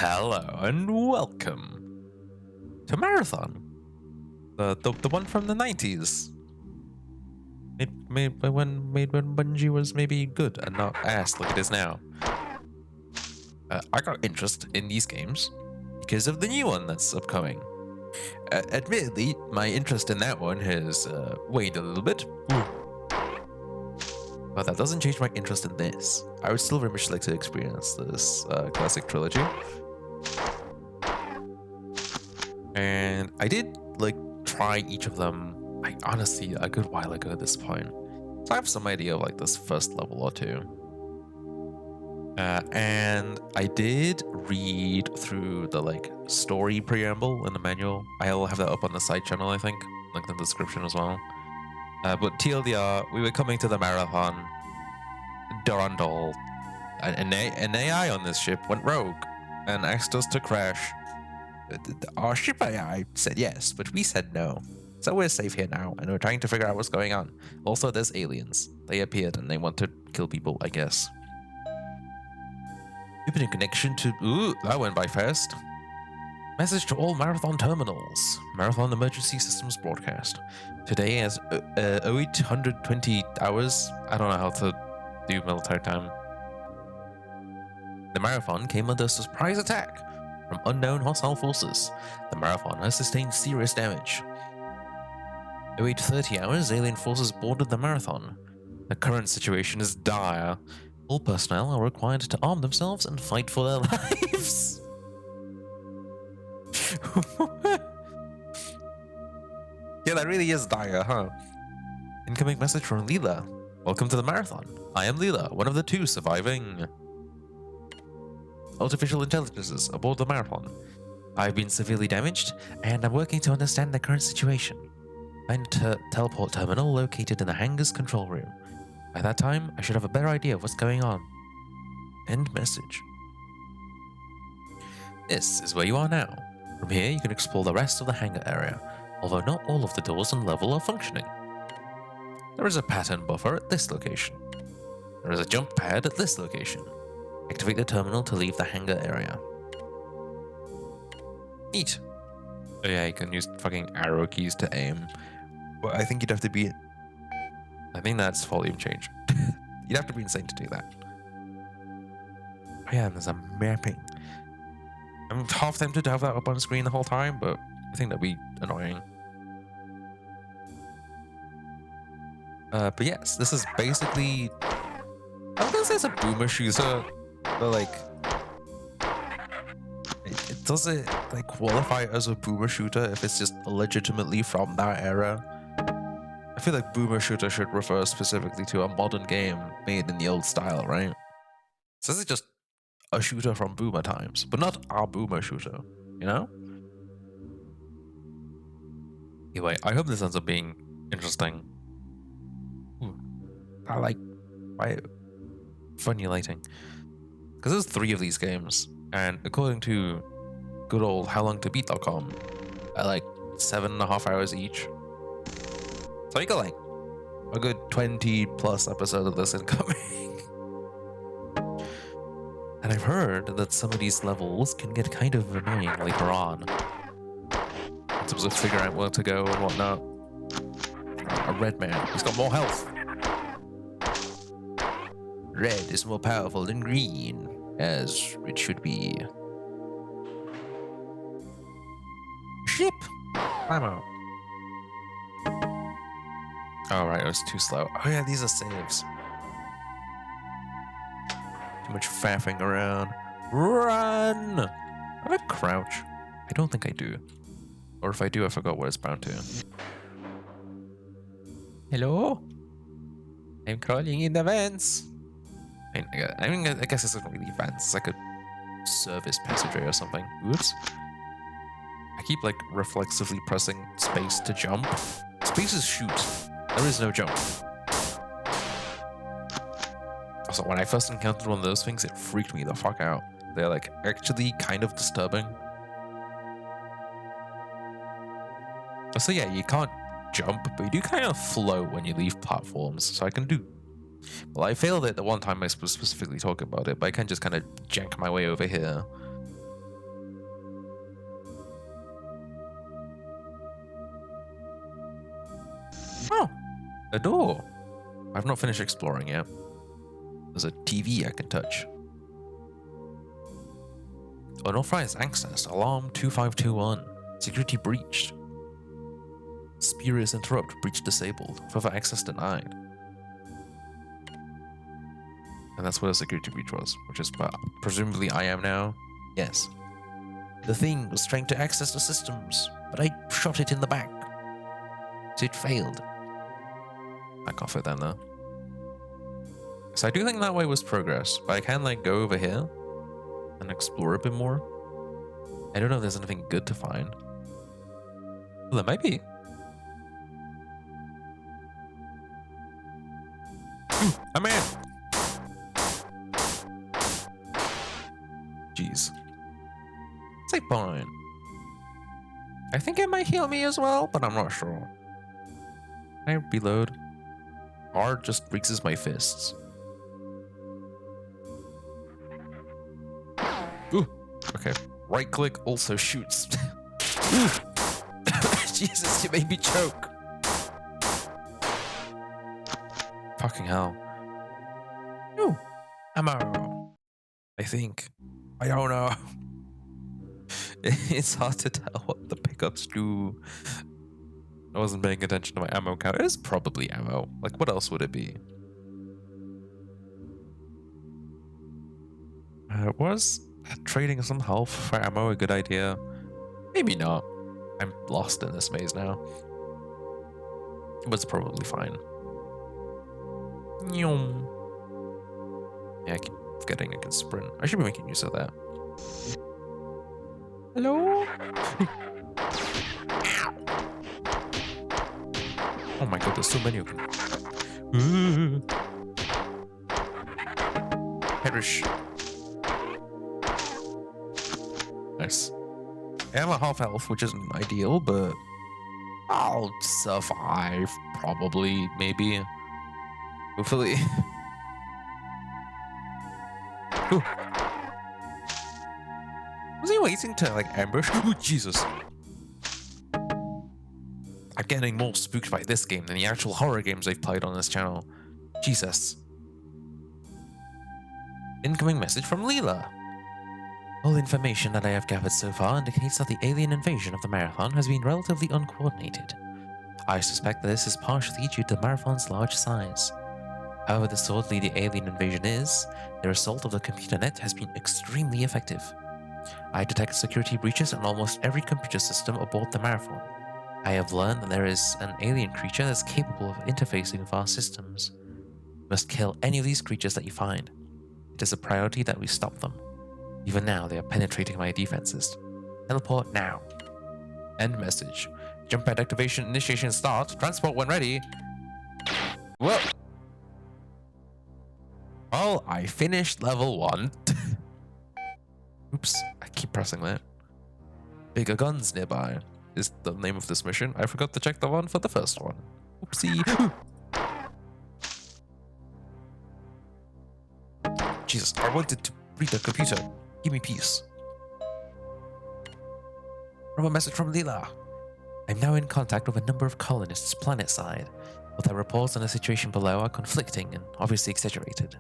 Hello and welcome to Marathon, the one from the 90s. Made when Bungie was maybe good and not ass like it is now. I got interest in these games because of the new one that's upcoming. Admittedly, my interest in that one has waned a little bit. But that doesn't change my interest in this. I would still very much like to experience this classic trilogy. And I did try each of them, honestly, a good while ago at this point. So I have some idea of this first level or two. And I did read through the story preamble in the manual. I'll have that up on the side channel, I think, linked in the description as well. But TLDR, we were coming to the marathon. Durandal, an AI on this ship went rogue and asked us to crash. Our ship AI said yes, but we said no. So we're safe here now, and we're trying to figure out what's going on. Also, there's aliens. They appeared and they want to kill people, I guess. You've been in connection to... Ooh, that went by fast. Message to all Marathon terminals. Marathon Emergency Systems broadcast. Today as 0820 hours. I don't know how to do military time. The Marathon came under surprise attack from unknown hostile forces. The Marathon has sustained serious damage. 0830 hours, alien forces boarded the Marathon. The current situation is dire. All personnel are required to arm themselves and fight for their lives. Yeah, that really is dire, huh? Incoming message from Leela. Welcome to the Marathon. I am Leela, one of the two surviving artificial intelligences aboard the Marathon. I've been severely damaged, and I'm working to understand the current situation. Find a teleport terminal located in the hangar's control room. By that time, I should have a better idea of what's going on. End message. This is where you are now. From here, you can explore the rest of the hangar area, although not all of the doors and level are functioning. There is a pattern buffer at this location. There is a jump pad at this location. Activate the terminal to leave the hangar area. Neat. Oh yeah, you can use fucking arrow keys to aim. But I think you'd have to be... I think that's volume change. You'd have to be insane to do that. Oh yeah, and there's a mapping. I'm half tempted to have that up on screen the whole time, but I think that'd be annoying. But yes, this is basically... I was gonna say it's a boomer shooter, but does it qualify as a boomer shooter if it's just legitimately from that era? I feel like boomer shooter should refer specifically to a modern game made in the old style, right? So this is just a shooter from boomer times, but not our boomer shooter, you know? Anyway, I hope this ends up being interesting. Ooh, I like funny lighting. Because there's 3 of these games, and according to good old howlongtobeat.com, I 7.5 hours each. So you got a good 20 plus episodes of this incoming. And I've heard that some of these levels can get kind of annoying later on, in terms of figuring out where to go and whatnot. A red man, he's got more health. Red is more powerful than green, as it should be. Ship! I'm out. Oh, right, it was too slow. Oh yeah, these are saves. Too much faffing around. Run! Have I crouch? I don't think I do. Or if I do, I forgot what it's bound to. Hello? I'm crawling in the vents. I guess it's not really vents. It's like a service passageway or something. Oops. I keep reflexively pressing space to jump. Space is shoot. There is no jump. Also, when I first encountered one of those things, it freaked me the fuck out. They're actually kind of disturbing. So yeah, you can't jump, but you do kind of float when you leave platforms. So I can do... Well, I failed it the one time I was specifically talking about it, but I can just kind of jank my way over here. Oh, a door. I've not finished exploring yet. There's a TV I can touch. Unauthorized access. Alarm 2521. Security breached. Spurious interrupt. Breach disabled. Further access denied. And that's where the security breach was, which is where presumably I am now. Yes. The thing was trying to access the systems, but I shot it in the back. So it failed. Back off it then though. So I do think that way was progress, but I can like go over here and explore a bit more. I don't know if there's anything good to find. Well, there might be. I'm in! Jeez. Save point. I think it might heal me as well, but I'm not sure. Can I reload? R just greases my fists. Ooh, okay. Right click also shoots. Jesus, you made me choke. Fucking hell. Ooh, ammo. I think. I don't know. It's hard to tell what the pickups do. I wasn't paying attention to my ammo count. It is probably ammo. Like, what else would it be? Was trading some health for ammo a good idea? Maybe not. I'm lost in this maze now. But it's probably fine. Yeah, I keep forgetting I can sprint. I should be making use of that. Hello? Oh my god, there's so many of them. Perish. Nice. I have a half health, which isn't ideal, but I'll survive. Probably, maybe. Hopefully. Ooh. Was he waiting to like ambush? Oh, Jesus. I'm getting more spooked by this game than the actual horror games I've played on this channel. Jesus. Incoming message from Leela. All information that I have gathered so far indicates that the alien invasion of the Marathon has been relatively uncoordinated. I suspect that this is partially due to the Marathon's large size. However disorderly the alien invasion is, their assault of the computer net has been extremely effective. I detect security breaches on almost every computer system aboard the Marathon. I have learned that there is an alien creature that's capable of interfacing with our systems. You must kill any of these creatures that you find. It is a priority that we stop them. Even now, they are penetrating my defenses. Teleport now. End message. Jump pad activation, initiation start. Transport when ready. Whoa. Well, I finished level 1. Oops, I keep pressing that. Bigger guns nearby is the name of this mission. I forgot to check the one for the first one. Oopsie. Jesus, I wanted to read the computer. Give me peace. From a message from Leela. I'm now in contact with a number of colonists planet-side, but their reports on the situation below are conflicting and obviously exaggerated.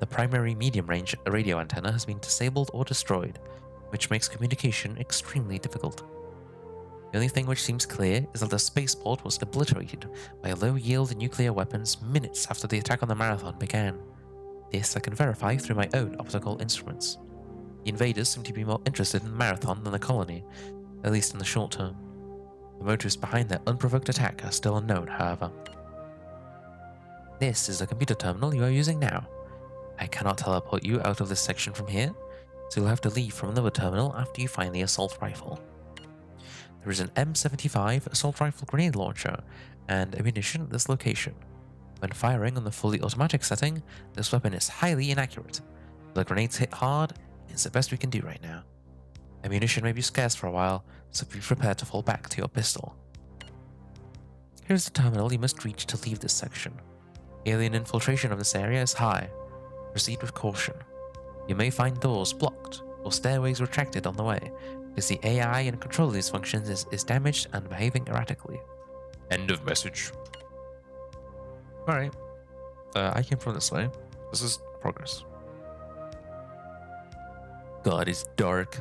The primary medium-range radio antenna has been disabled or destroyed, which makes communication extremely difficult. The only thing which seems clear is that the spaceport was obliterated by low-yield nuclear weapons minutes after the attack on the Marathon began. This I can verify through my own optical instruments. The invaders seem to be more interested in the Marathon than the colony, at least in the short term. The motives behind their unprovoked attack are still unknown, however. This is the computer terminal you are using now. I cannot teleport you out of this section from here, so you'll have to leave from another terminal after you find the assault rifle. There is an M75 assault rifle grenade launcher and ammunition at this location. When firing on the fully automatic setting, this weapon is highly inaccurate. The grenades hit hard, and it's the best we can do right now. Ammunition may be scarce for a while, so be prepared to fall back to your pistol. Here's the terminal you must reach to leave this section. Alien infiltration of this area is high. Proceed with caution. You may find doors blocked or stairways retracted on the way, because the AI and control of these functions is damaged and behaving erratically. End of message. Alright. I came from this way. This is progress. God, it's dark.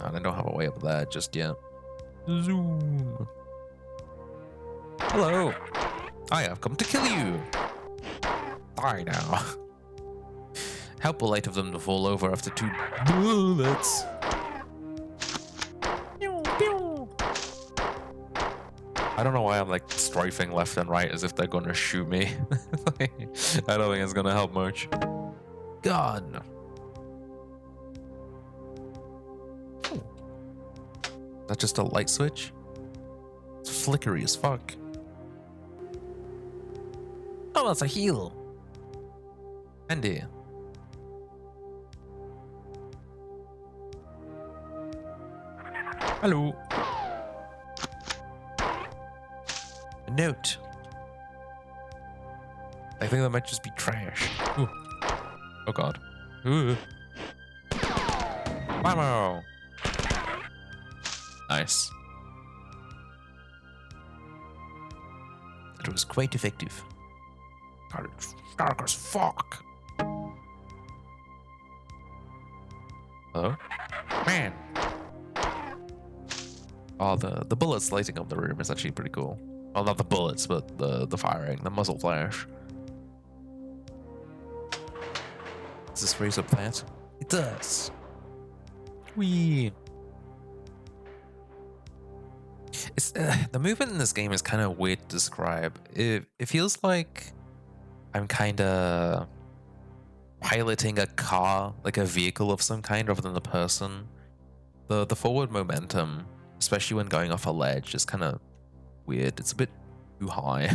And I don't have a way up there just yet. Zoom. Hello. I have come to kill you. Die now. How polite of them to fall over after 2 bullets. I don't know why I'm like strafing left and right as if they're gonna shoot me. I don't think it's gonna help much. God. No. Is that just a light switch? It's flickery as fuck. Oh, that's a heal. Andy. Hello. A note. I think that might just be trash. Ooh. Oh god. Ooh. Ammo. Nice. It was quite effective. God, it's dark as fuck. Hello? Man. Oh, the bullets lighting up the room is actually pretty cool. Well, not the bullets, but the firing, the muzzle flash. Does this raise up that? It does. Whee. It's, the movement in this game is kind of weird to describe. It feels like I'm kind of piloting a car, like a vehicle of some kind, rather than a person. The forward momentum, especially when going off a ledge, is kind of weird. It's a bit too high.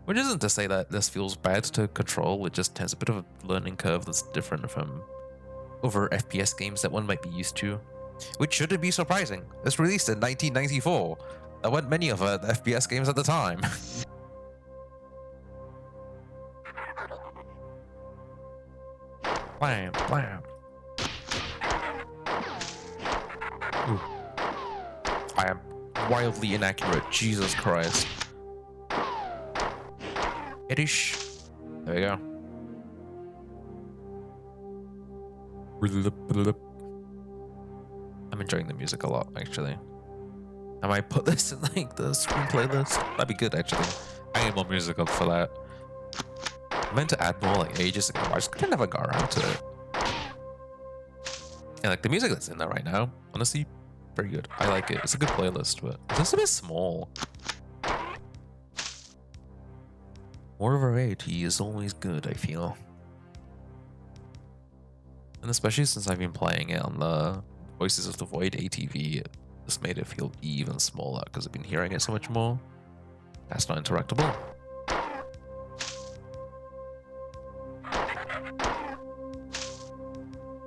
Which isn't to say that this feels bad to control, it just has a bit of a learning curve that's different from other FPS games that one might be used to. Which shouldn't be surprising. It's released in 1994. There weren't many other FPS games at the time. Blam, blam. Ooh. I am wildly inaccurate. Jesus Christ. Ish. There we go. I'm enjoying the music a lot, actually. I might put this in like the screen playlist. That'd be good, actually. I need more music up for that. I meant to add more like ages ago. I just never got around to it. And like the music that's in there right now, honestly, very good. I like it. It's a good playlist, but it's just a bit small. More variety is always good, I feel. And especially since I've been playing it on the Voices of the Void ATV, it just made it feel even smaller because I've been hearing it so much more. That's not interactable.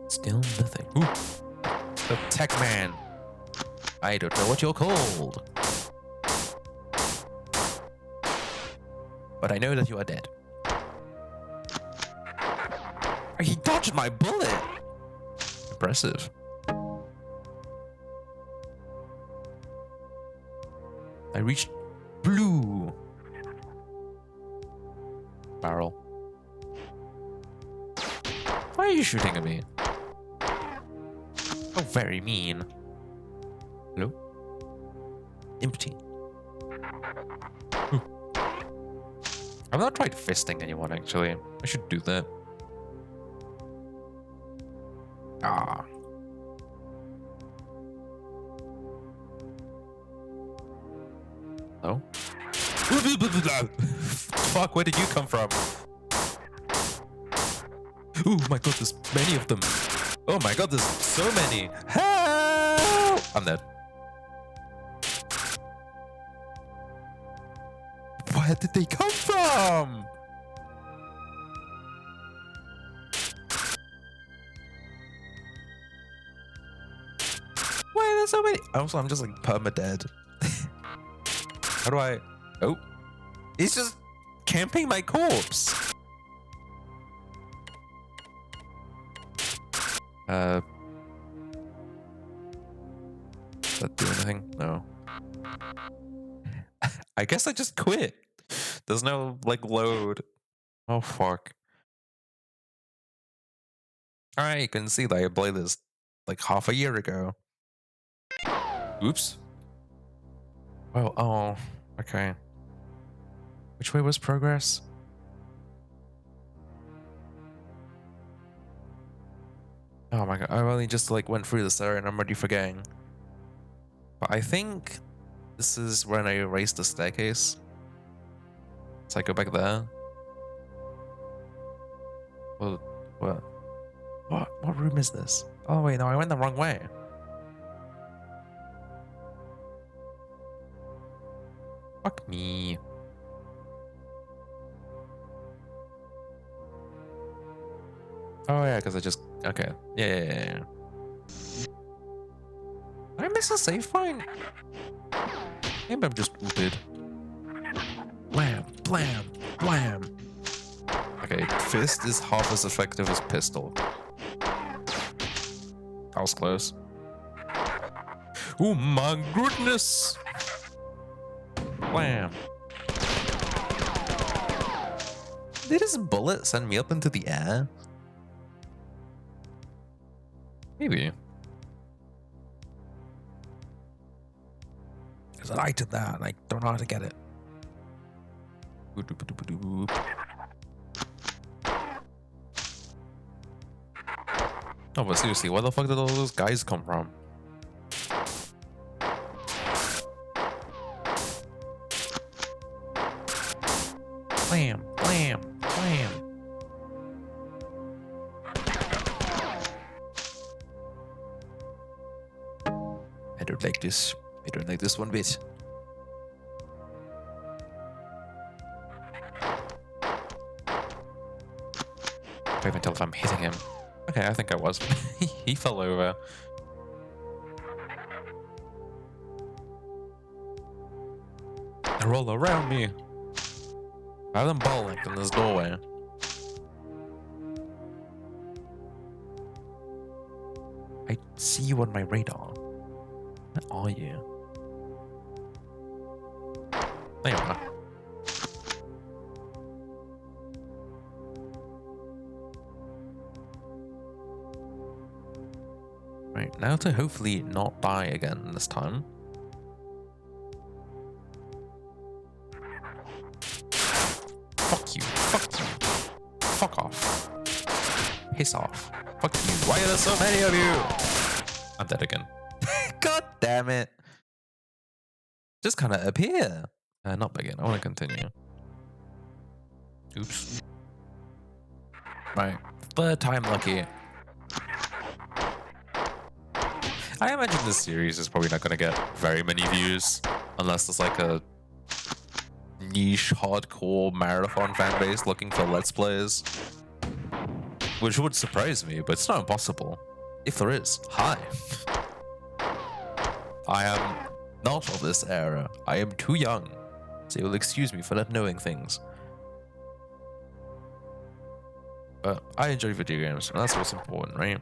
Still nothing. Ooh. The Tech Man. I don't know what you're called, but I know that you are dead. He dodged my bullet! Impressive. I reached blue. Barrel. Why are you shooting at me? Oh, very mean. Hello? Empty. Ooh. I've not tried fisting anyone, actually. I should do that. Ah. No? Fuck, where did you come from? Oh my god, there's many of them. Oh my god, there's so many. Help! I'm dead. Where did they come from? Why are there so many? Also, I'm just like perma-dead. How do I... Oh. He's just camping my corpse. Does that do anything? No. I guess I just quit. There's no, like, load. Oh, fuck. Alright, you can see that I played this, like, half a year ago. Oops. Well, oh, okay. Which way was progress? Oh my god, I only just, like, went through this area and I'm already forgetting. But I think this is when I erased the staircase. So I go back there. Well, what? What room is this? Oh wait, no, I went the wrong way. Fuck me. Oh yeah, because I just okay. Yeah. Did I miss a save point? Maybe I'm just stupid. Blam, blam, blam. Okay, fist is half as effective as pistol. That was close. Oh my goodness! Blam. Did his bullet send me up into the air? Maybe. Because I did that and I don't know how to get it. Oh, but seriously, where the fuck did all those guys come from? Blam, blam, blam. I don't like this. I don't like this one bit. I can't even tell if I'm hitting him. Okay, I think I was. He fell over. They're all around me. I have them ball linked in this doorway. I see you on my radar. Where are you? There you are. Right, now to hopefully not die again this time. Fuck you. Fuck you. Fuck off. Piss off. Fuck you. Why are there so many of you? I'm dead again. God damn it. Just kind of appear. Not begin. I want to continue. Oops. Right. Third time lucky. I imagine this series is probably not going to get very many views unless there's like a niche hardcore marathon fan base looking for let's plays, which would surprise me, but it's not impossible. If there is, hi. I am not of this era. I am too young, so you'll excuse me for not knowing things. But I enjoy video games, and that's what's important, right?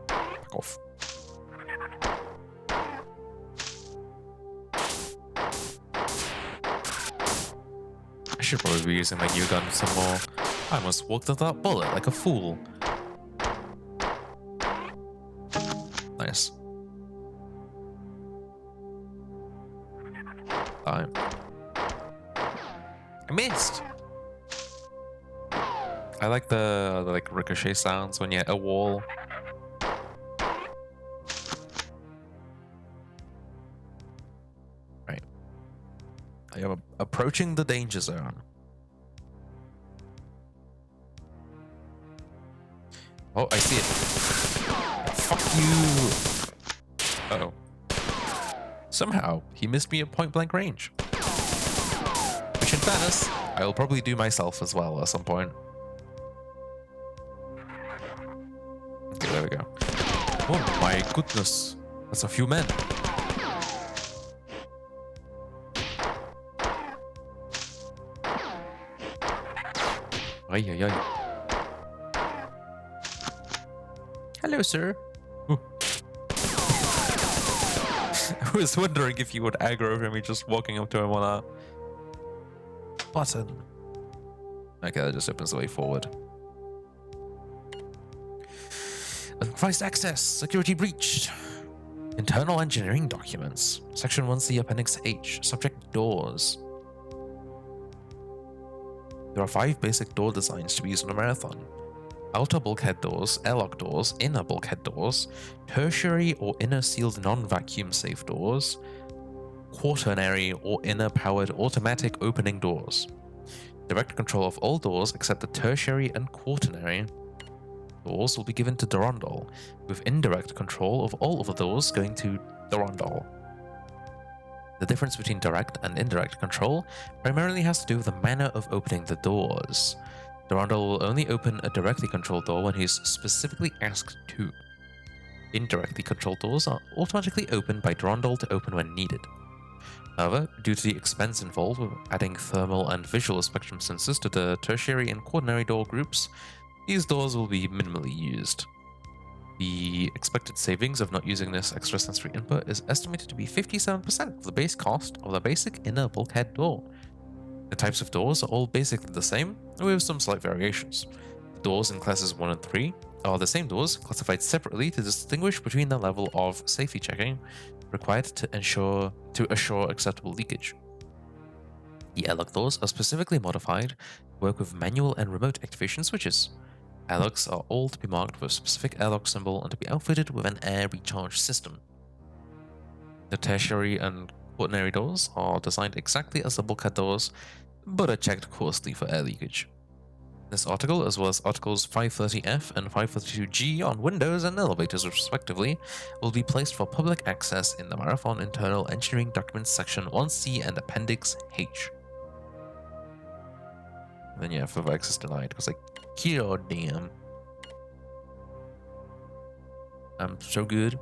Fuck off. I should probably be using my new gun some more. I almost walked into that bullet like a fool. Nice. I missed. I like the like ricochet sounds when you hit a wall. Right. I am approaching the danger zone. Oh, I see it. Fuck you. Uh-oh. Somehow, he missed me at point blank range. Which in fairness, I will probably do myself as well at some point. Okay, there we go. Oh my goodness. That's a few men. Ay, ay, ay. Hello, sir. I was wondering if you would aggro from me just walking up to him on a button. Okay, that just opens the way forward. Unauthorized access. Security breached. Internal engineering documents. Section 1C, Appendix H. Subject doors. There are 5 basic door designs to be used on a marathon. Outer bulkhead doors, airlock doors, inner bulkhead doors, tertiary or inner sealed non-vacuum safe doors, quaternary or inner powered automatic opening doors. Direct control of all doors except the tertiary and quaternary doors will be given to Durandal, with indirect control of all other doors going to Durandal. The difference between direct and indirect control primarily has to do with the manner of opening the doors. Durandal will only open a directly controlled door when he is specifically asked to. Indirectly controlled doors are automatically opened by Durandal to open when needed. However, due to the expense involved with adding thermal and visual spectrum sensors to the tertiary and quaternary door groups, these doors will be minimally used. The expected savings of not using this extra sensory input is estimated to be 57% of the base cost of the basic inner bulkhead door. The types of doors are all basically the same, with some slight variations. The doors in classes 1 and 3 are the same doors, classified separately to distinguish between the level of safety checking required to assure acceptable leakage. The airlock doors are specifically modified to work with manual and remote activation switches. Airlocks are all to be marked with a specific airlock symbol and to be outfitted with an air recharge system. The tertiary and quaternary doors are designed exactly as the bulkhead doors, but are checked closely for air leakage. This article, as well as articles 530F and 532G on windows and elevators respectively, will be placed for public access in the Marathon Internal Engineering Documents Section 1C and Appendix H. And then yeah, further access denied, because like, god damn. I'm so good.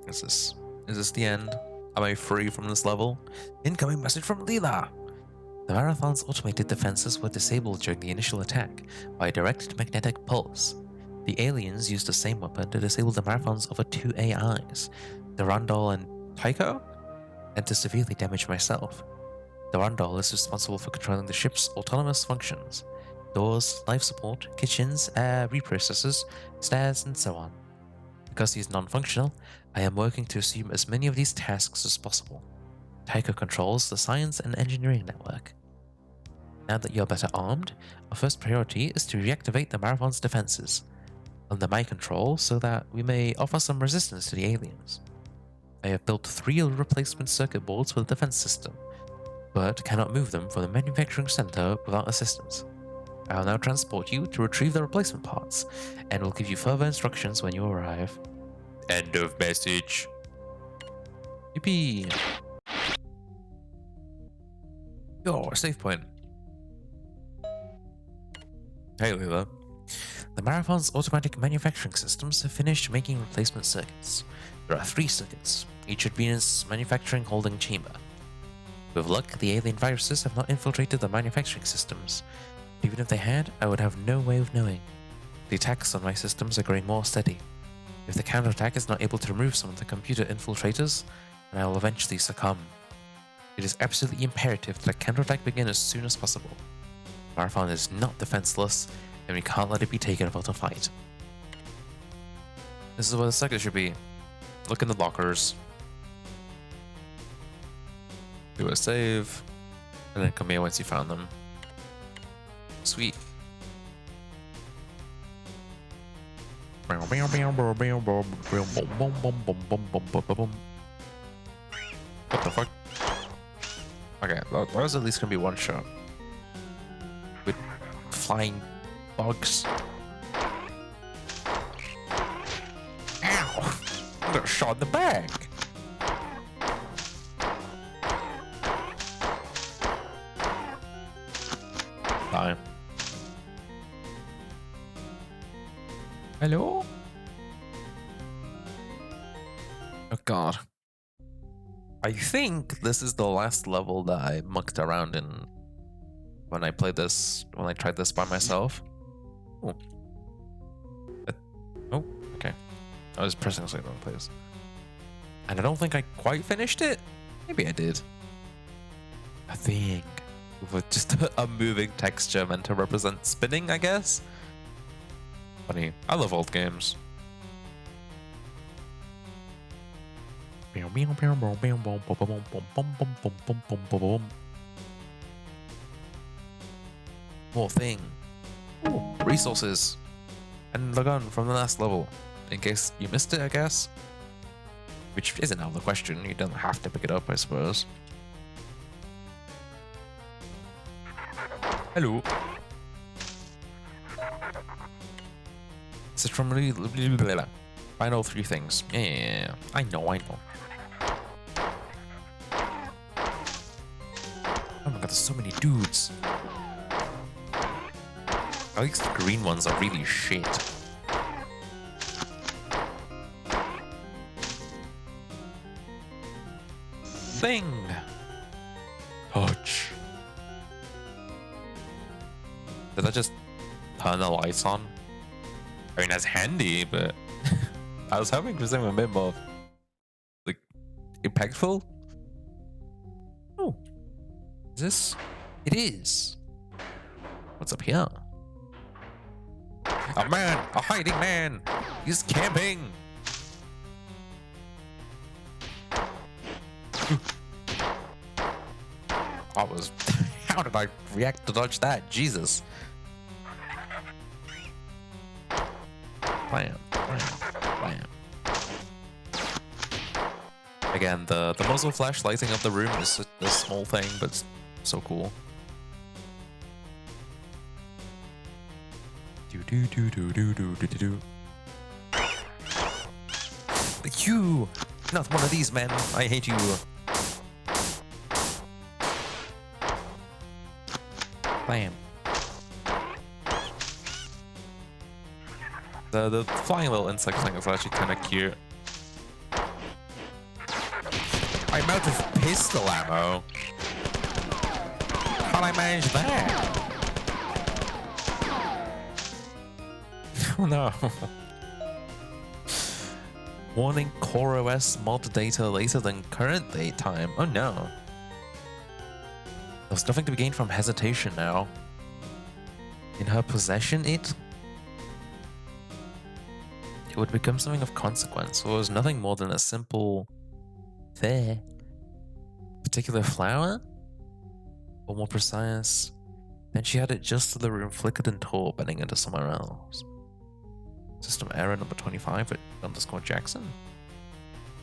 Is this the end? Am I free from this level? Incoming message from Leela! The Marathon's automated defenses were disabled during the initial attack by a directed magnetic pulse. The aliens used the same weapon to disable the Marathon's other 2 AIs, Durandal and Tycho, and to severely damage myself. Durandal is responsible for controlling the ship's autonomous functions: doors, life support, kitchens, air reprocessors, stairs, and so on. Because he's non-functional, I am working to assume as many of these tasks as possible. Tycho controls the science and engineering network. Now that you're better armed, our first priority is to reactivate the Marathon's defenses, under my control so that we may offer some resistance to the aliens. I have built 3 replacement circuit boards for the defense system, but cannot move them from the manufacturing center without assistance. I will now transport you to retrieve the replacement parts, and will give you further instructions when you arrive. End of message. Yippee! Oh, save point. Hey, Leela. The Marathon's automatic manufacturing systems have finished making replacement circuits. There are 3 circuits, each should be in its manufacturing holding chamber. With luck, the alien viruses have not infiltrated the manufacturing systems. Even if they had, I would have no way of knowing. The attacks on my systems are growing more steady. If the counterattack is not able to remove some of the computer infiltrators, then I will eventually succumb. It is absolutely imperative that a counterattack begin as soon as possible. Marathon is not defenseless, and we can't let it be taken without a fight. This is where the circuit should be. Look in the lockers. Do a save, and then come here once you found them. Sweet. What the fuck? Okay, that was at least gonna be one shot. With flying bugs. Ow! I got shot in the back! Die. Hello? Oh god. I think this is the last level that I mucked around in when I tried this by myself. Oh. Oh, okay. I was pressing the wrong place. And I don't think I quite finished it. Maybe I did. A thing with just a moving texture meant to represent spinning, I guess. Funny. I love old games. More thing. Ooh, resources. And the gun from the last level. In case you missed it, I guess. Which isn't out of the question. You don't have to pick it up, I suppose. Hello. This is from I know 3 things. Yeah, I know. Oh my god, there's so many dudes. At least the green ones are really shit. Thing. Touch. Did I just turn the lights on? I mean, that's handy, but I was hoping for something a bit more, like, impactful. Oh, is this? It is. What's up here? A man, a hiding man. He's camping. I was. How did I react to dodge that? Jesus. Bam, bam, bam. Again, the muzzle flash lighting up the room is a small thing, but it's so cool. Do. You! Not one of these men. I hate you. Bam. The flying little insect thing is actually kind of cute. I'm out of pistol ammo. How'd I manage that? Oh no. Warning, Core OS mod data later than current date time. Oh no. There's nothing to be gained from hesitation now. In her possession, it would become something of consequence, or was nothing more than a simple there. Particular flower? Or more precise, then she had it just as the room flickered and tore, bending into somewhere else. System error number 25 at _Jackson.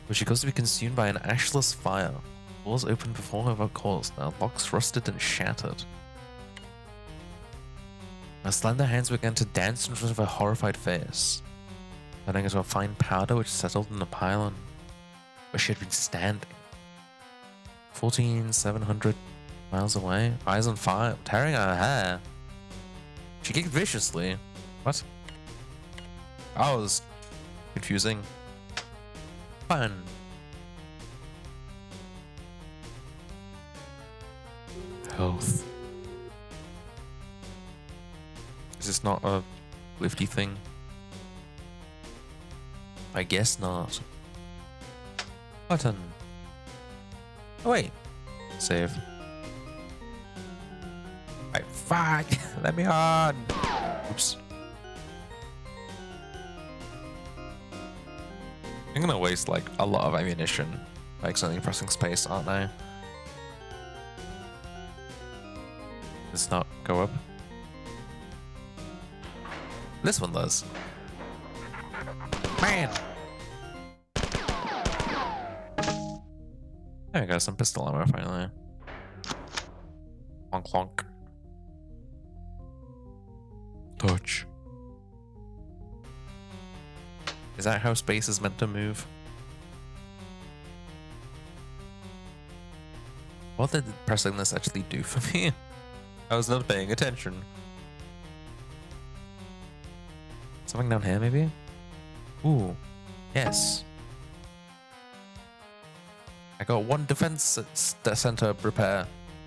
Where she goes to be consumed by an ashless fire. Doors opened before her without cause, now locks rusted and shattered. Her slender hands began to dance in front of her horrified face, turning into a fine powder which settled in a pylon where she had been standing. 14,700 miles away, eyes on fire, tearing her hair. She kicked viciously. What? That was confusing. Fun. Health. Is this not a lifty thing? I guess not. Button. Oh wait. Save. Right, fuck. Let me on. Oops. I'm gonna waste like a lot of ammunition by accidentally pressing space, aren't I? Does not go up. This one does. Man! There we go, some pistol ammo finally. Clonk clonk. Touch. Is that how space is meant to move? What did pressing this actually do for me? I was not paying attention. Something down here, maybe? Ooh, yes. I got one defense center repair.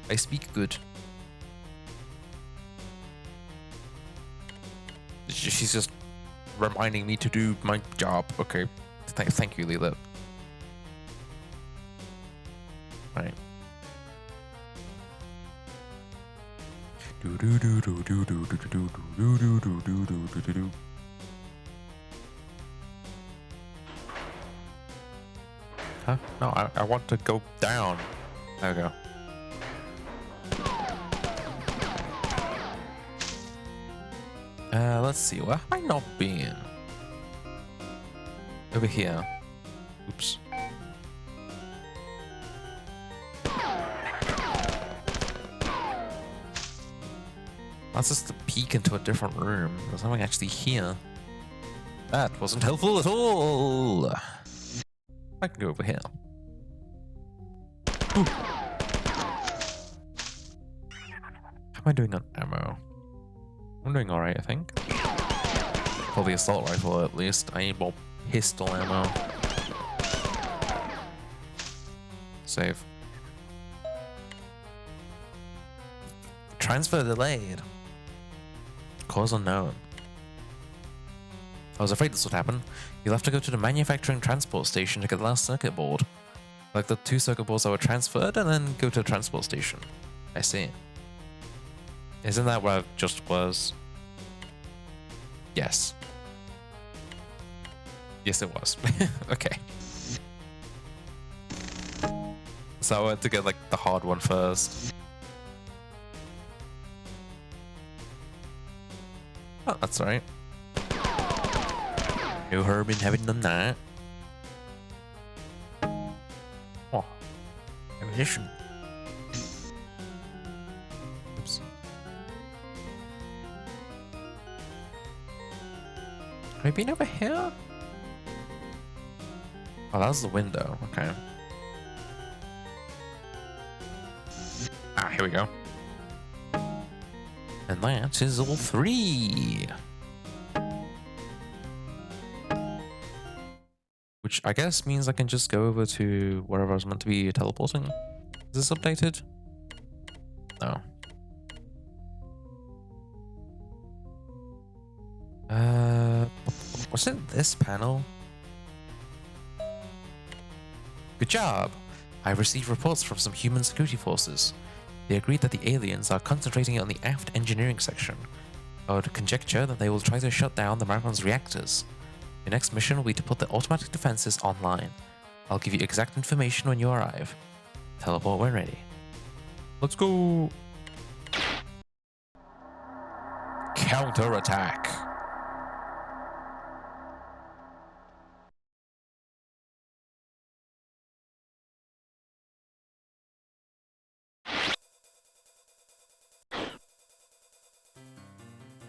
I speak good. She's just reminding me to do my job. Okay. Thank you, Leela. Right. Huh? No, I want to go down. There we go. Let's see. Where have I not been? Over here. Oops. That's just a peek into a different room. There's nothing actually here. That wasn't helpful at all. I can go over here. Ooh. How am I doing on ammo? I'm doing alright, I think. For the assault rifle, at least. I need more pistol ammo. Save. Transfer delayed. Cause unknown. I was afraid this would happen. You'll have to go to the manufacturing transport station to get the last circuit board. Like the 2 circuit boards that were transferred and then go to the transport station. I see. Isn't that where I just was? Yes. Yes, it was. Okay. So I had to get like the hard one first. Oh, that's alright. No harm in having done that. Oh, ammunition. Oops. Have I been over here? Oh, that was the window. Okay. Ah, here we go. And that is all 3. Which I guess means I can just go over to wherever I was meant to be teleporting. Is this updated? No. What's in this panel? Good job! I've received reports from some human security forces. They agreed that the aliens are concentrating on the aft engineering section. I would conjecture that they will try to shut down the Marathon's reactors. Your next mission will be to put the automatic defenses online. I'll give you exact information when you arrive. Teleport when ready. Let's go! Counterattack!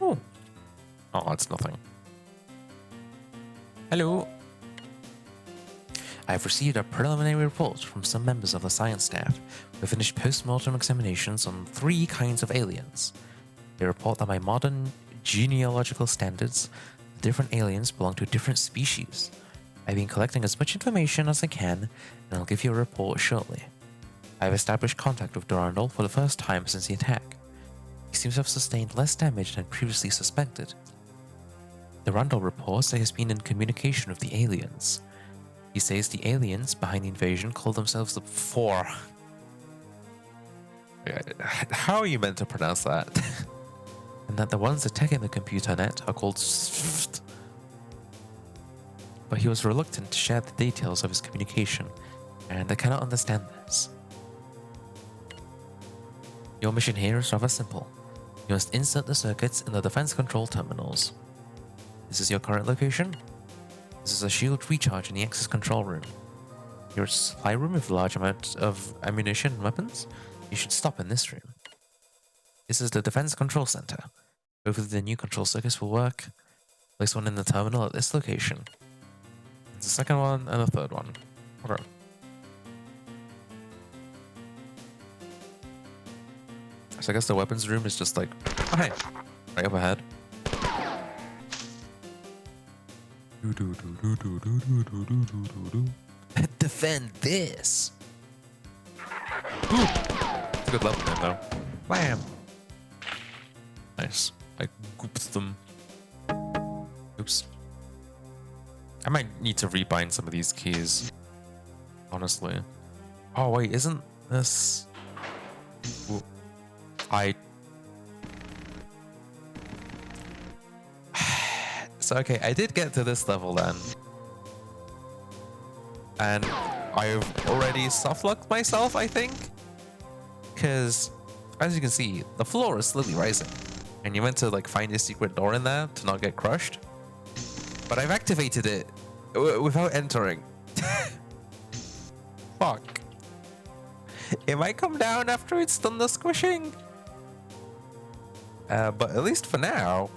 Oh. Oh, that's nothing. Hello. I have received a preliminary report from some members of the science staff who have finished post-mortem examinations on 3 kinds of aliens. They report that by modern genealogical standards, the different aliens belong to different species. I've been collecting as much information as I can, and I'll give you a report shortly. I have established contact with Durandal for the first time since the attack. He seems to have sustained less damage than previously suspected. Durandal reports that he has been in communication with the aliens. He says the aliens behind the invasion call themselves the Four. How are you meant to pronounce that? And that the ones attacking the computer net are called Sft. But he was reluctant to share the details of his communication, and I cannot understand this. Your mission here is rather simple. You must insert the circuits in the defense control terminals. This is your current location. This is a shield recharge in the access control room. Your supply room with a large amount of ammunition and weapons. You should stop in this room. This is the defense control center. Both of the new control circuits will work. Place one in the terminal at this location. There's a second one and a third one. Okay. So I guess the weapons room is just like, oh hey, right up ahead. Defend this. Ooh. It's a good level name though. Wham! Nice. I gooped them. Oops. I might need to rebind some of these keys, honestly. Oh wait, isn't this... Ooh, So okay, I did get to this level then. And I've already soft-locked myself, I think. Because, as you can see, the floor is slowly rising. And you meant to like find a secret door in there to not get crushed. But I've activated it without entering. Fuck. It might come down after it's done the squishing. But at least for now,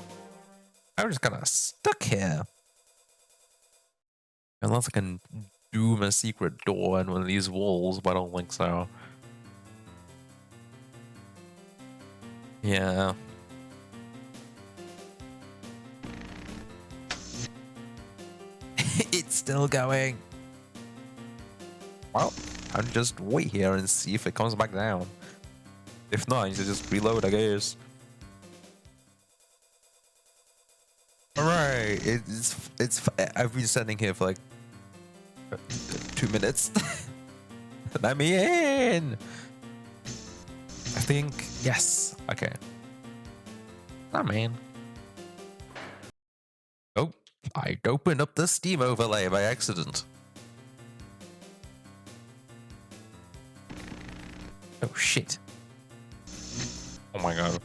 I'm just kind of stuck here. Unless I can doom a secret door in one of these walls, but I don't think so. Yeah. It's still going. Well, I'll just wait here and see if it comes back down. If not, I need to just reload, I guess. Alright, I've been standing here for like 2 minutes. Let me in! I think, yes, okay. I'm in. Oh, I'd opened up the Steam overlay by accident. Oh shit. Oh my god.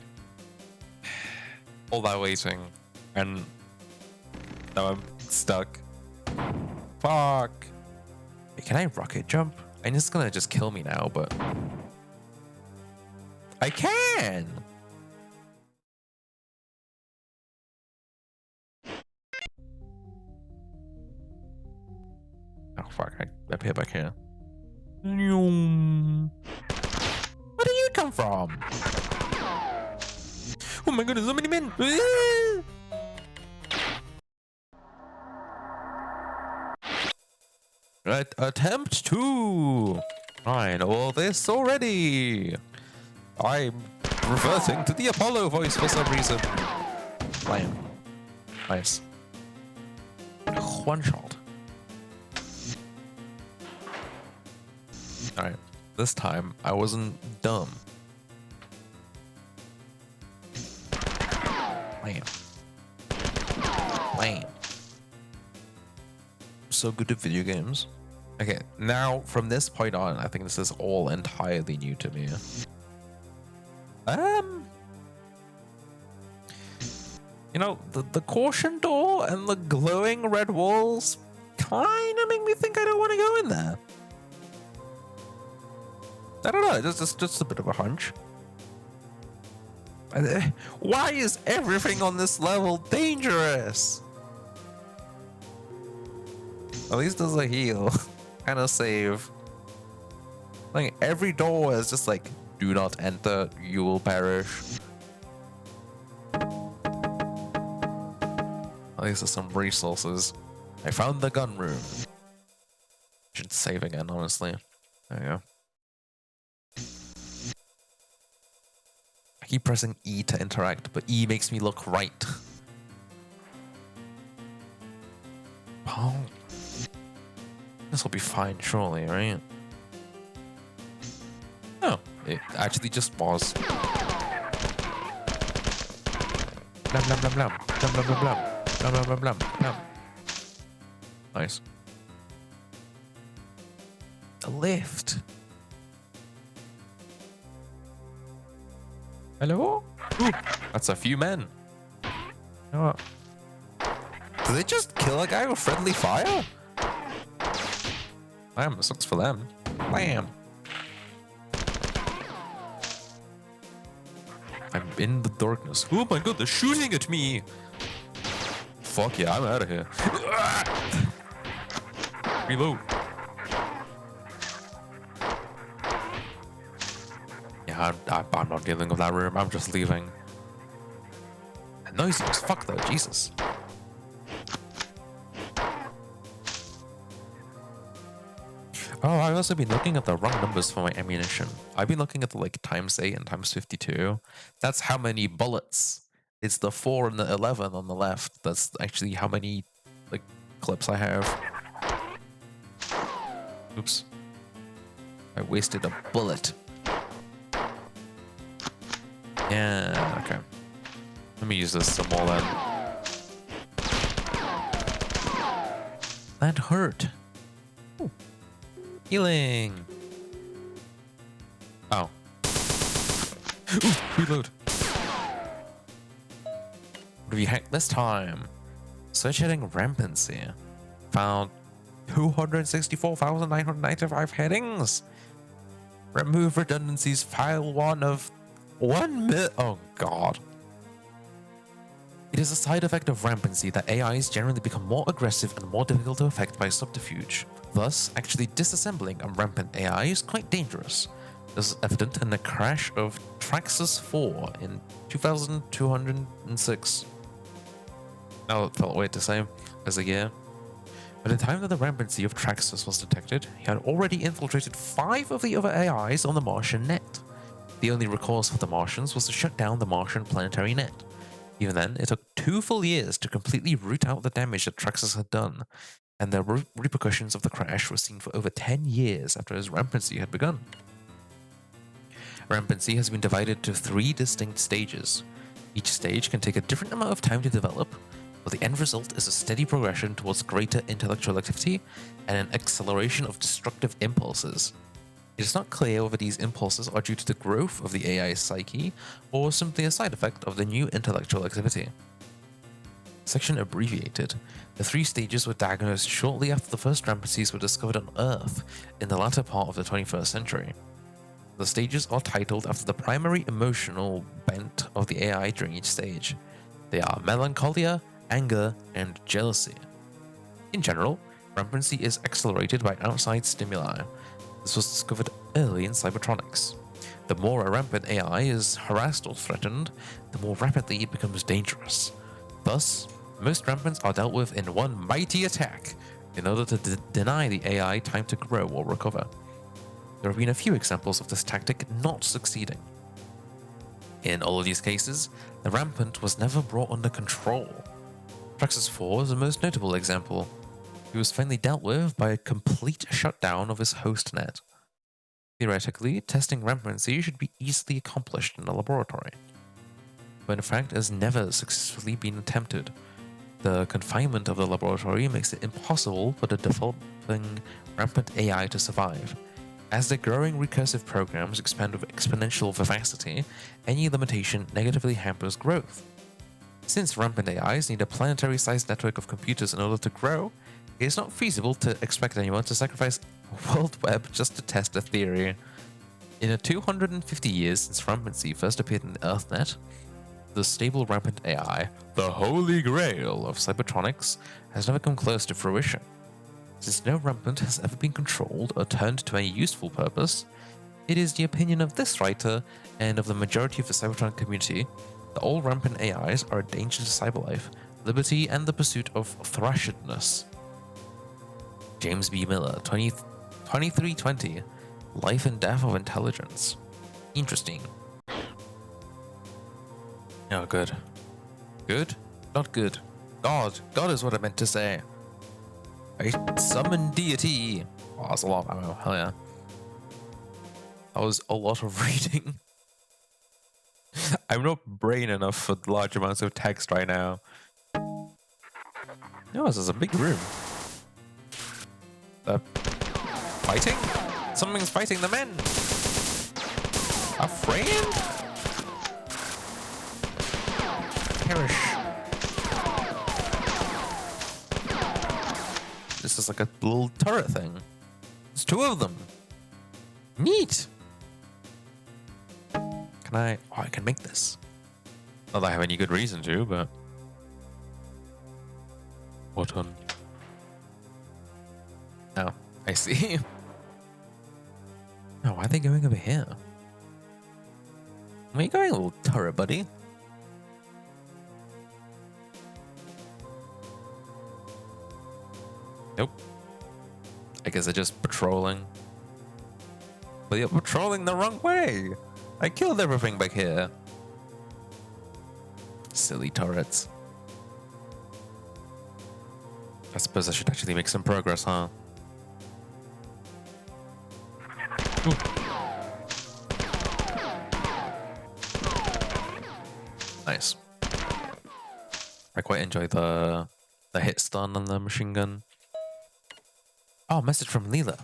All that waiting, and now I'm stuck. Fuck. Wait, can I rocket jump? And it's gonna just kill me now, but I can! Oh fuck, I appear back here. Where did you come from? Oh my goodness, so many men! Attempt 2! I know all this already! I'm reverting to the Apollo voice for some reason. Blam. Nice. One shot. Alright, this time I wasn't dumb. Blam. Blam. So good at video games. Okay, now from this point on, I think this is all entirely new to me. You know, the caution door and the glowing red walls kind of make me think I don't want to go in there. I don't know, it's just a bit of a hunch. Why is everything on this level dangerous? At least there's a heal and a save. Like every door is just like, do not enter, you will perish. At least there's some resources. I found the gun room. Should save again, honestly. There you go. I keep pressing E to interact, but E makes me look right. Oh. This will be fine, surely, right? Oh, it actually just was. Blam blam blam blam blam blam blam blam blam blam blam blam. Nice. A lift. Hello? Ooh, that's a few men. You know what? Did they just kill a guy with friendly fire? Damn, this sucks for them. Bam. I'm in the darkness. Oh my god, they're shooting at me. Fuck yeah, I'm out of here. Reload. Yeah, I'm not dealing with that room. I'm just leaving. Noisy as fuck though, Jesus. Oh, I've also been looking at the wrong numbers for my ammunition. I've been looking at the like ×8 and ×52. That's how many bullets. It's the 4 and the 11 on the left. That's actually how many like clips I have. Oops. I wasted a bullet. Yeah, okay. Let me use this some more then. That hurt. Ooh. Healing. Oh. Ooh, reload. What have you hacked this time? Search heading rampancy. Found 264,995 headings. Remove redundancies. File 1 of 1 mil. Oh god. It is a side effect of rampancy that AIs generally become more aggressive and more difficult to affect by subterfuge. Thus, actually disassembling a rampant AI is quite dangerous. This is evident in the crash of Traxxas 4 in 2206. Now it felt weird to say as a year. By the time that the rampancy of Traxxas was detected, he had already infiltrated 5 of the other AIs on the Martian net. The only recourse for the Martians was to shut down the Martian planetary net. Even then, it took 2 full years to completely root out the damage that Traxxas had done, and the repercussions of the crash were seen for over 10 years after his rampancy had begun. Rampancy has been divided into 3 distinct stages. Each stage can take a different amount of time to develop, but the end result is a steady progression towards greater intellectual activity and an acceleration of destructive impulses. It is not clear whether these impulses are due to the growth of the AI's psyche or simply a side effect of the new intellectual activity. Section abbreviated. The 3 stages were diagnosed shortly after the first rampancies were discovered on Earth in the latter part of the 21st century. The stages are titled after the primary emotional bent of the AI during each stage. They are melancholia, anger, and jealousy. In general, rampancy is accelerated by outside stimuli. This was discovered early in cybertronics. The more a rampant AI is harassed or threatened, the more rapidly it becomes dangerous. Thus, most rampants are dealt with in one mighty attack in order to deny the AI time to grow or recover. There have been a few examples of this tactic not succeeding. In all of these cases, the rampant was never brought under control. Traxxas 4 is the most notable example. He was finally dealt with by a complete shutdown of his host net. Theoretically, testing rampancy should be easily accomplished in a laboratory, but in fact has never successfully been attempted. The confinement of the laboratory makes it impossible for the developing rampant AI to survive. As the growing recursive programs expand with exponential vivacity, any limitation negatively hampers growth. Since rampant AIs need a planetary-sized network of computers in order to grow, it is not feasible to expect anyone to sacrifice a world web just to test a theory. In the 250 years since rampancy first appeared in the EarthNet, the stable rampant AI, the holy grail of cybertronics, has never come close to fruition. Since no rampant has ever been controlled or turned to any useful purpose, it is the opinion of this writer and of the majority of the cybertronic community that all rampant AIs are a danger to cyberlife, liberty, and the pursuit of thrashedness. James B. Miller, 2320, Life and Death of Intelligence. Interesting. Oh, good. Good? Not good. God. God is what I meant to say. I summon deity. Oh, that's a lot of ammo. Hell yeah. That was a lot of reading. I'm not brain enough for large amounts of text right now. No, this is a big room. Fighting? Something's fighting the men. A friend? Perish. This is like a little turret thing. There's 2 of them. Neat. Can I? Oh, I can make this. Not that I have any good reason to, but what on? Oh, I see. Oh, why are they going over here? Where are you going, little turret buddy? Nope. I guess they're just patrolling. But you're patrolling the wrong way. I killed everything back here. Silly turrets. I suppose I should actually make some progress, huh? Ooh. Nice. I quite enjoy the hit stun on the machine gun. Oh, message from Leela.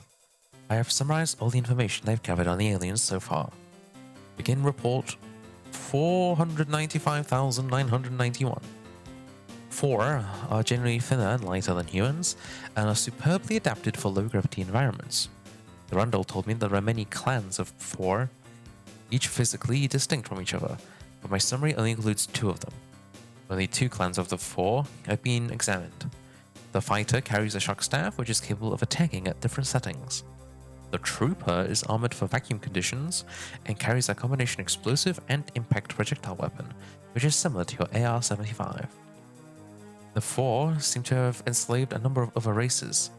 I have summarized all the information I've gathered on the aliens so far. Begin report 495,991. 4 are generally thinner and lighter than humans, and are superbly adapted for low-gravity environments. Durandal told me there are many clans of 4, each physically distinct from each other, but my summary only includes 2 of them. Only 2 clans of the 4 have been examined. The fighter carries a shock staff which is capable of attacking at different settings. The trooper is armored for vacuum conditions and carries a combination explosive and impact projectile weapon, which is similar to your AR-75. The 4 seem to have enslaved a number of other races.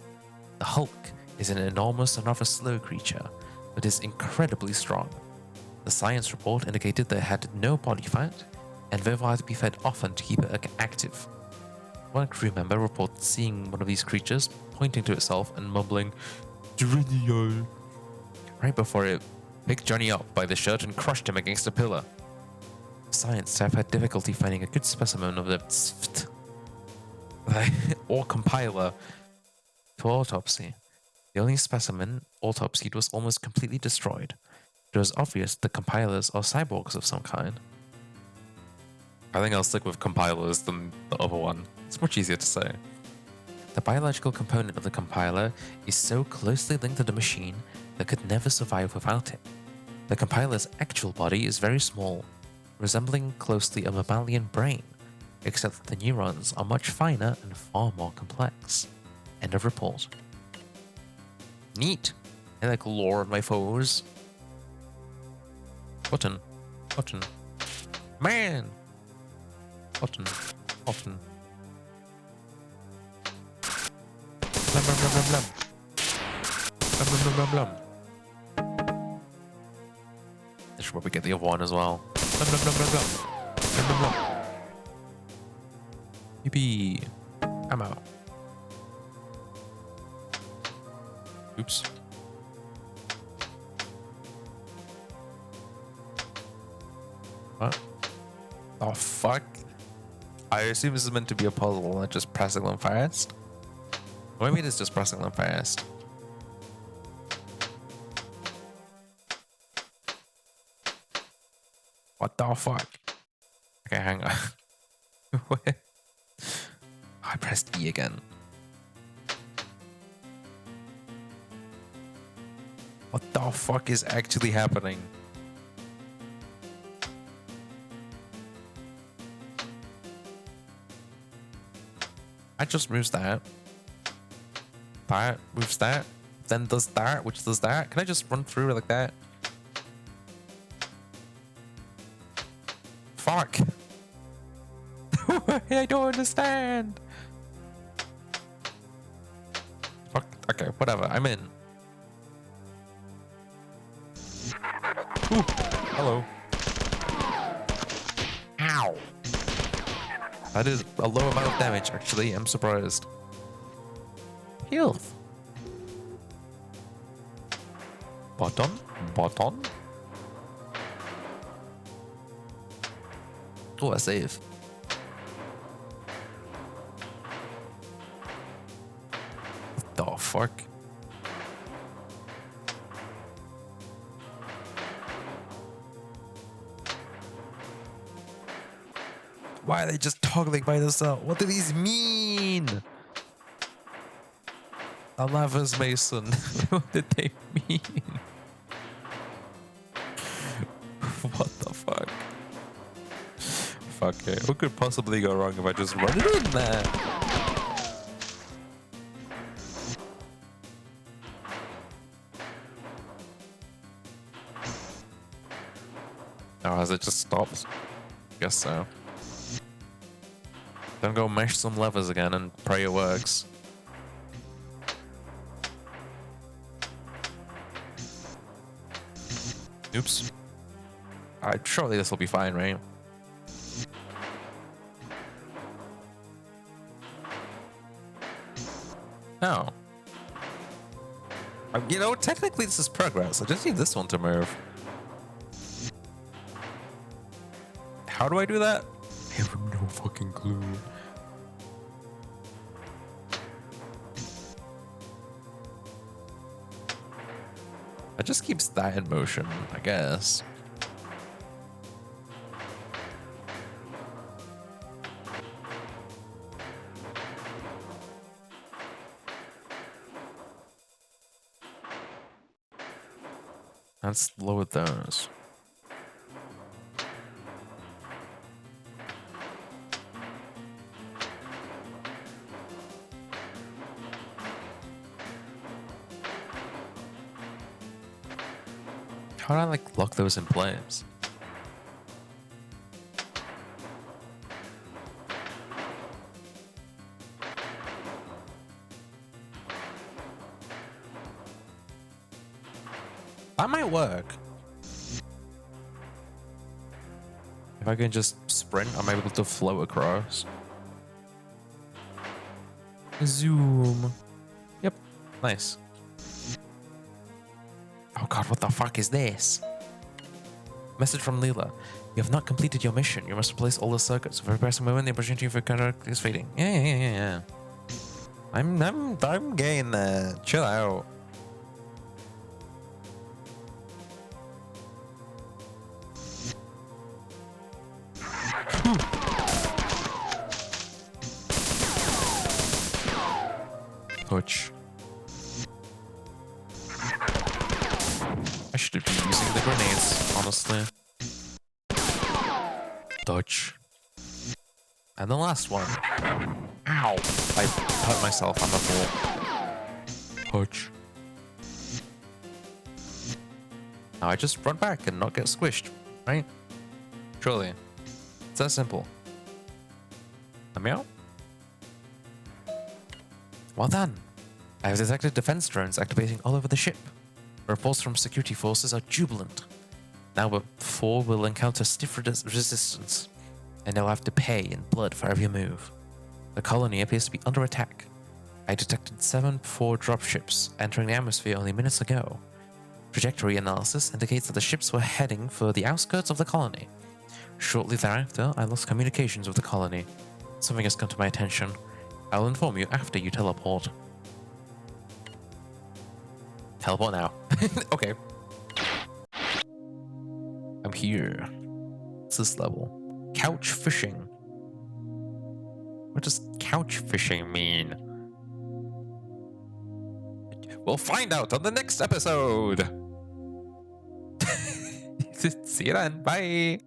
The Hulk is an enormous and rather slow creature, but is incredibly strong. The science report indicated that it had no body fat, and therefore had to be fed often to keep it active. One crew member reported seeing one of these creatures pointing to itself and mumbling, "Trilogy," right before it picked Johnny up by the shirt and crushed him against a pillar. Science staff had difficulty finding a good specimen of the or compiler to autopsy. The only specimen autopsied was almost completely destroyed. It was obvious the compilers are cyborgs of some kind. I think I'll stick with compilers than the other one. It's much easier to say. The biological component of the compiler is so closely linked to the machine that could never survive without it. The compiler's actual body is very small, resembling closely a mammalian brain, except that the neurons are much finer and far more complex. End of report. Neat. I like lore of my foes. Button. Button. Man! Button. Button. Blum blum blum blum blum. Blum blum blum blum blum. This should probably get the other one as well. Blum blum blum blum blum. Blum blum blum. Yippee. I'm out. Oops. What? Oh, fuck. I assume this is meant to be a puzzle, not just pressing them fast. Or maybe it is just pressing them fast. What the fuck? Okay, hang on. I pressed E again. What the fuck is actually happening? I just moves that. That moves that. Then does that, which does that. Can I just run through it like that? Fuck. I don't understand. Fuck. Okay, whatever. I'm in. Ooh. Hello. Ow. That is a low amount of damage, actually. I'm surprised. Health. Button. Button. Oh, a save. What the fuck? Why are they just toggling by themselves? What do these mean? A lava's mason. What did they mean? What the fuck? Fuck it. What could possibly go wrong if I just run it in there? Oh, has it just stopped? Guess so. Then go mesh some levers again and pray it works. Oops. Alright, surely this will be fine, right? Oh. You know, technically this is progress. I just need this one to move. How do I do that? I have no fucking clue. It just keeps that in motion, I guess. Let's lower those. How do I like lock those in place? That might work. If I can just sprint, I'm able to float across. Zoom. Yep, nice. Oh god, what the fuck is this? Message from Leela. You have not completed your mission. You must replace all the circuits. If every person moving, the opportunity for contact is fading. Yeah. I'm getting there. Chill out. Touch. I should have been using the grenades, honestly. Dodge. And the last one. Ow! I hurt myself on the floor. Touch. Now I just run back and not get squished, right? Surely. It's that simple. A meow? Well done. I have detected defense drones activating all over the ship. Reports from security forces are jubilant. Now but 4 will encounter stiff resistance, and they'll have to pay in blood for every move. The colony appears to be under attack. I detected 7 4 dropships entering the atmosphere only minutes ago. Trajectory analysis indicates that the ships were heading for the outskirts of the colony. Shortly thereafter, I lost communications with the colony. Something has come to my attention. I'll inform you after you teleport. Teleport now. Okay. I'm here. What's this level? Couch fishing. What does couch fishing mean? We'll find out on the next episode. See you then. Bye.